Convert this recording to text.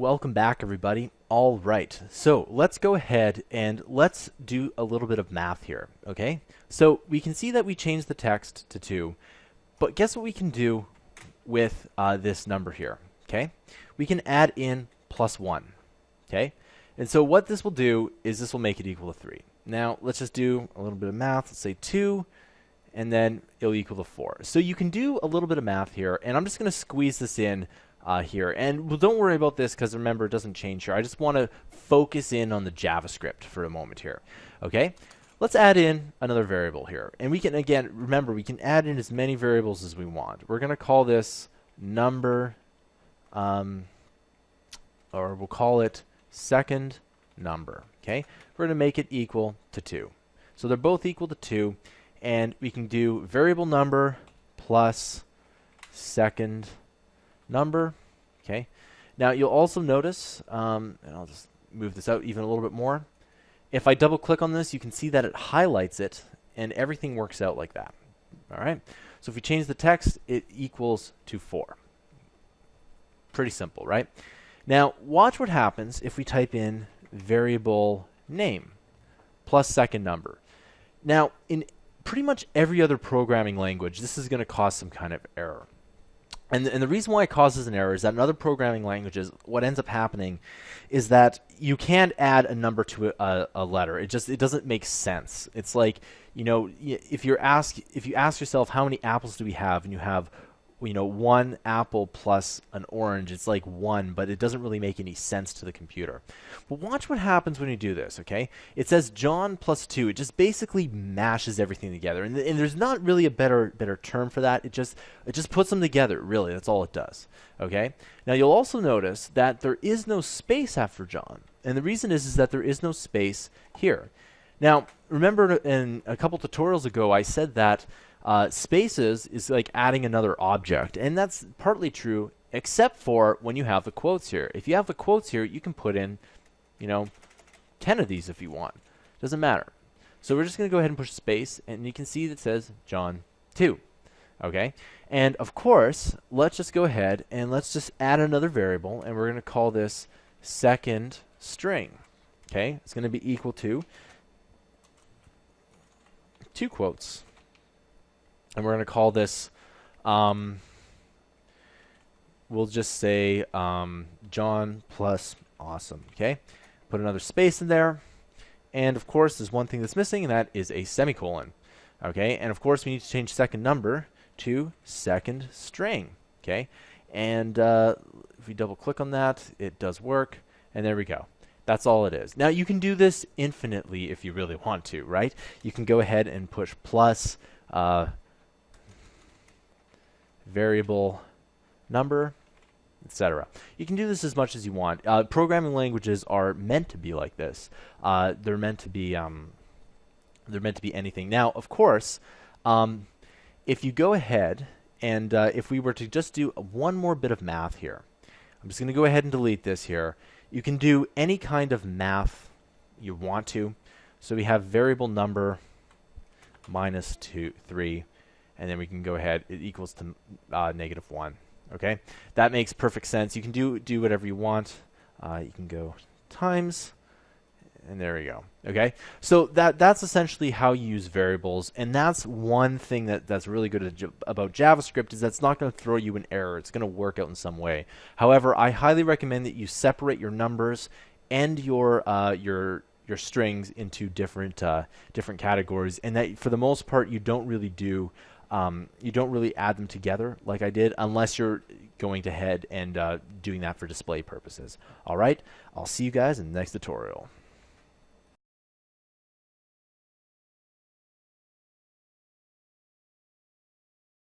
welcome back everybody. All right, so let's go ahead and let's do a little bit of math here, okay? So we can see that we changed the text to 2, but guess what we can do with this number here, okay? We can add in +1, okay? And so what this will do is this will make it equal to 3. Now let's just do a little bit of math. Let's say 2, and then it'll equal to 4. So you can do a little bit of math here, and I'm just going to squeeze this in here. And well, don't worry about this because remember, it doesn't change here. I just want to focus in on the JavaScript for a moment here. Okay, let's add in another variable here. And we can, again, remember, we can add in as many variables as we want. We're going to call this number, or we'll call it second number. Okay, we're going to make it equal to 2. So they're both equal to 2. And we can do variable number plus second number. Okay. Now you'll also notice, and I'll just move this out even a little bit more. If I double click on this, you can see that it highlights it and everything works out like that. All right. So if we change the text, it equals to 4. Pretty simple, right? Now watch what happens if we type in variable name plus second number. Now in pretty much every other programming language, this is going to cause some kind of error. And the reason why it causes an error is that in other programming languages, what ends up happening is that you can't add a number to a letter. It doesn't make sense. It's like, you know, if you ask yourself how many apples do we have, and you have, you know, 1 apple plus an orange, it's like 1, but it doesn't really make any sense to the computer. But watch what happens when you do this, okay? It says John plus 2. It just basically mashes everything together. And there's not really a better term for that. It just puts them together, really. That's all it does, okay? Now, you'll also notice that there is no space after John. And the reason is that there is no space here. Now, remember in a couple tutorials ago, I said that spaces is like adding another object, and that's partly true, except for when you have the quotes here. If you have the quotes here, you can put in, you know, 10 of these if you want. Doesn't matter. So we're just going to go ahead and push space, and you can see that it says John 2. Okay, and of course, let's just go ahead and let's just add another variable, and we're going to call this second string. Okay, it's going to be equal to 2 quotes. And we're going to call this, we'll just say John plus awesome, okay? Put another space in there. And of course, there's one thing that's missing, and that is a semicolon, okay? And of course, we need to change second number to second string, okay? And if we double click on that, it does work, and there we go. That's all it is. Now, you can do this infinitely if you really want to, right? You can go ahead and push plus variable number, etc. You can do this as much as you want. Programming languages are meant to be like this. They're meant to be anything. Now, of course, if you go ahead and if we were to just do one more bit of math here, I'm just going to go ahead and delete this here. You can do any kind of math you want to. So we have variable number minus 3. And then we can go ahead, it equals to -1, okay? That makes perfect sense. You can do whatever you want. You can go times, and there we go, okay? So that's essentially how you use variables, and that's one thing that's really good about JavaScript is that's not going to throw you an error. It's going to work out in some way. However, I highly recommend that you separate your numbers and your strings into different categories, and that for the most part you don't really add them together like I did, unless you're going ahead and doing that for display purposes. All right, I'll see you guys in the next tutorial.